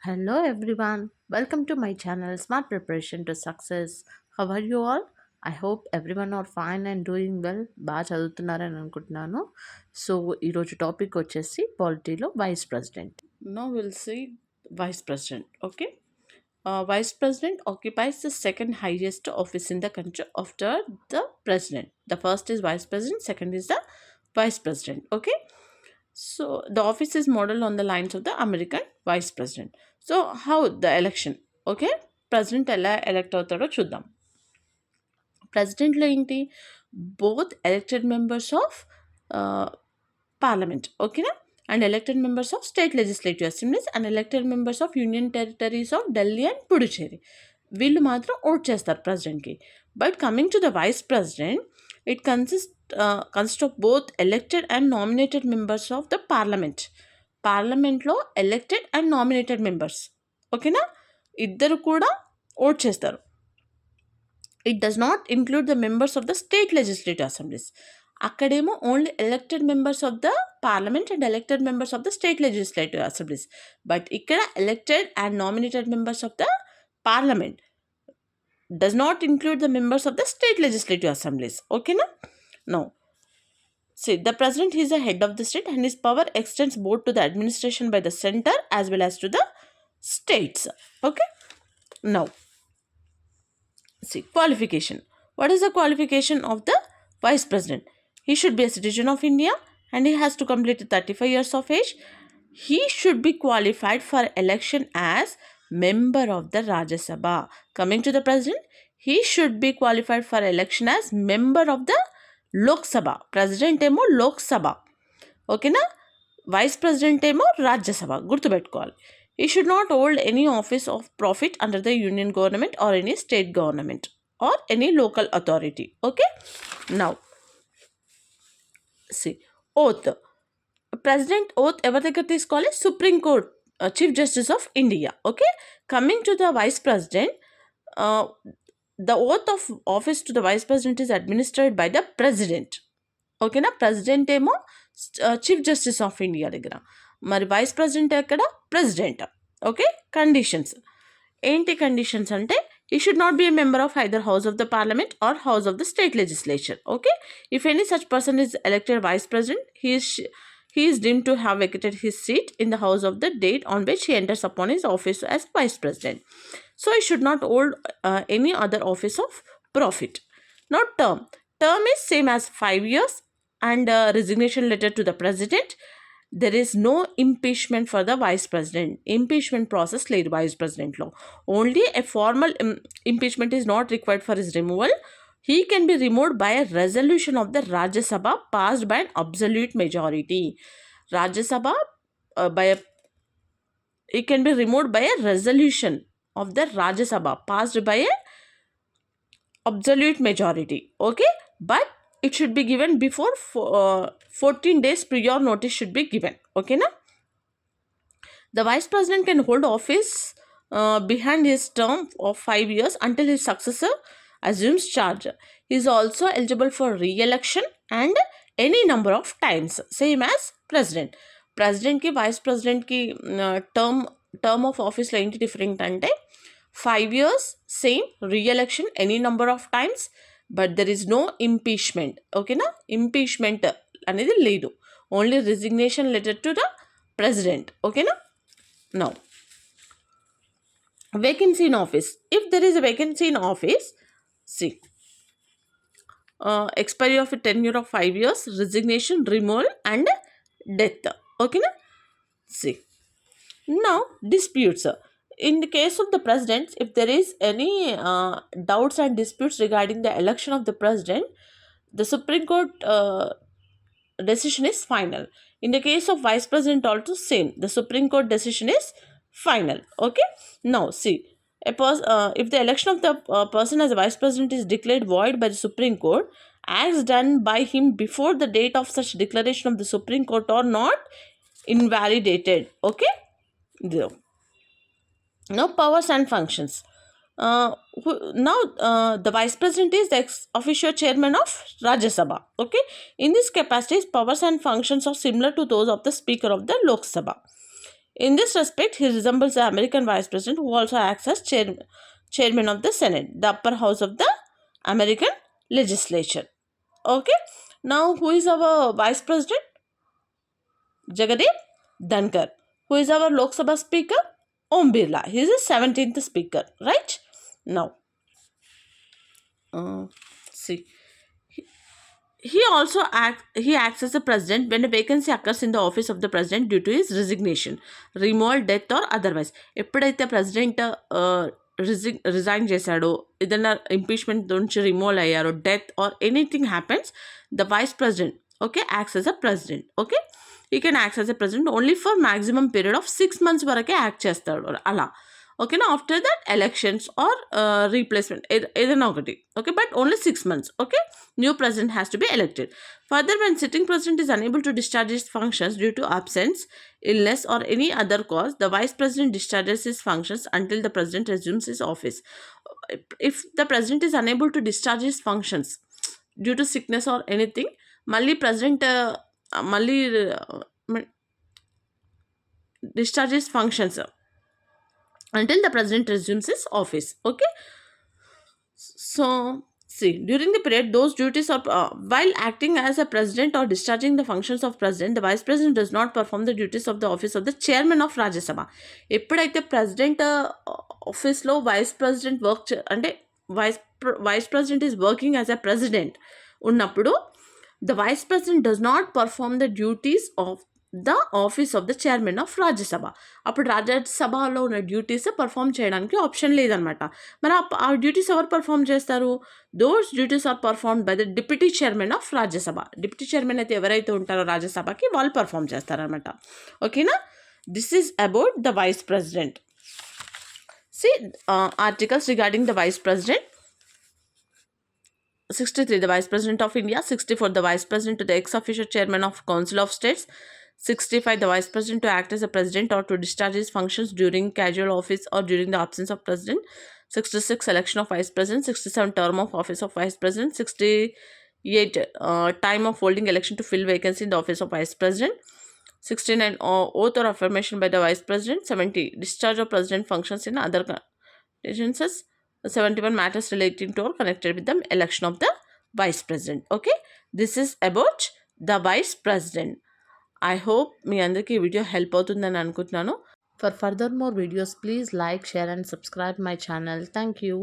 Hello everyone, welcome to my channel Smart Preparation to Success. How are you all? I hope everyone are fine and doing well. బాగా చదువుతున్నారని అనుకుంటున్నాను. So ఈరోజు topic వచ్చేసి పాలిటీలో vice president. Now we'll see vice president. Okay. Vice president occupies the second highest office in the country after the president. The first is vice president, second is the vice president. Okay. So the office is modeled on the lines of the American vice president. So how the election? Okay, president ఎలా elect అవుతాడో చూద్దాం. ప్రెసిడెంట్లో ఏంటి, both elected members of parliament, ఓకేనా, and elected members of state legislative assemblies and elected members of union territories of Delhi and Puducherry. వీళ్ళు మాత్రం vote చేస్తారు ప్రెసిడెంట్కి. But coming to the vice president, it consist of both elected and nominated members of the parliament. పార్లమెంట్లో elected and nominated members, ఓకేనా, ఇద్దరు కూడా vote చేస్తారు. It does not include the members of the state legislative assemblies. అక్కడేమో only elected members of the parliament and elected members of the state legislative assemblies. But ఇక్కడ elected and nominated members of the parliament does not include the members of the state legislative assemblies. Okay, na? No. See, the president is the head of the state and his power extends both to the administration by the center as well as to the states. Okay. Now, see, qualification. What is the qualification of the vice president? He should be a citizen of India and he has to complete 35 years of age. He should be qualified for election as member of the Rajya Sabha. Coming to the president, he should be qualified for election as member of the Lok Sabha. President emo Lok Sabha. Okay na? Vice president emo Rajya Sabha. గుర్తుపెట్టుకోవాలి. He should not hold any office of profit under the union government or any state government or any local authority. Okay? Now, see, oath. President oath ఎవరి దగ్గర తీసుకోవాలి? Supreme court chief justice of India. Okay, coming to the vice president, the oath of office to the vice president is administered by the president. ఓకేనా, president ఏమో chief justice of India దగ్గర, మరి vice president ఎక్కడ? President. Okay, conditions ఏంటి? Conditions అంటే he should not be a member of either house of the parliament or house of the state legislature. Okay, if any such person is elected vice president, he is deemed to have vacated his seat in the house of the date on which he enters upon his office as vice president. So he should not hold any other office of profit. Now, term is same as 5 years and resignation letter to the president. There is no impeachment for the vice president. Impeachment process లేదు vice president లో. Only a formal impeachment is not required for his removal. He can be removed by a resolution of the Rajya Sabha passed by an absolute majority. Rajya Sabha it can be removed by a resolution of the Rajya Sabha passed by a absolute majority. Okay, but it should be given before 14 days prior notice should be given. Okay na? The vice president can hold office behind his term of 5 years until his successor assumes charge. He is also eligible for re-election and any number of times, same as president. President ki vice president ki term of office lo enti different ante 5 years same, re-election any number of times, but there is no impeachment. Okay na? Impeachment అనేది లేదు, only resignation letter to the president. ఓకేనా? Now, vacancy in office. If there is a vacancy in office, see, expiry of a tenure of 5 years, resignation, removal and death. Okay na? See, now disputes. In the case of the president, if there is any doubts and disputes regarding the election of the president, the Supreme Court decision is final. In the case of vice president also same, the Supreme Court decision is final. Okay, now see, if the election of the person as a vice president is declared void by the Supreme Court, acts done by him before the date of such declaration of the Supreme Court are not invalidated. Okay, now powers and functions. Now the vice president is the official chairman of Rajya Sabha. Okay, in this capacity his powers and functions are similar to those of the speaker of the Lok Sabha. In this respect, he resembles the American vice president who also acts as chairman of the Senate, the upper house of the American legislature. Okay. Now, who is our vice president? Jagdeep Dhankar. Who is our Lok Sabha speaker? Om Birla. He is the 17th speaker, right? Now, see, he acts as a president when a vacancy occurs in the office of the president due to his resignation, removal, death or otherwise. ఎప్పుడైతే president resign చేశాడో, ఏదైనా impeachment నుంచి remove అయ్యారో, death or anything happens, the vice president acts as a president. He can act as a president only for maximum period of 6 months వరకే act చేస్తాడు అలా. ఓకేనా, after that elections or replacement ఏదైనా ఒకటి. Okay, but only 6 months. Okay, new president has to be elected. Further, when sitting president is unable to discharge his functions due to absence, illness or any other cause, the vice president discharges his functions until the president resumes his office. If the president is unable to discharge his functions due to sickness or anything, మళ్ళీ president మళ్ళీ discharges functions until the president resumes his office. Okay, so see, during the period those duties are while acting as a president or discharging the functions of president, the vice president does not perform the duties of the office of the chairman of Rajya Sabha. ఎప్పుడైతే president ఆఫీస్లో vice president work అంటే vice president is working as a president ఉన్నప్పుడు, the vice president does not perform the duties of the office of the chairman of Rajya Sabha. అప్పుడు రాజ్యసభలో ఉన్న duties perform చేయడానికి option లేదనమాట. మరి ఆ డ్యూటీస్ ఎవరు పర్ఫామ్ చేస్తారు? Those duties are performed by the deputy chairman of Rajya Sabha. Deputy chairman అయితే ఎవరైతే ఉంటారో రాజ్యసభకి వాళ్ళు పర్ఫామ్ చేస్తారనమాట. ఓకేనా, this is about the vice president. C articles regarding the vice president. 63, the Vice President of India. 64, the Vice President to the ex-officio Chairman of Council of States. 65, the Vice President to act as a President or to discharge his functions during casual office or during the absence of President. 66, election of Vice President. 67, term of office of Vice President. 68, time of holding election to fill vacancy in the office of Vice President. 69, oath or affirmation by the Vice President. 70, discharge of President functions in other agencies. 71, matters relating to or connected with the election of the vice president. Okay, this is about the vice president. I hope మీ అందరికీ ఈ video help అవుతుందని అనుకుంటున్నాను. For further more videos, please like, share and subscribe my channel. Thank you.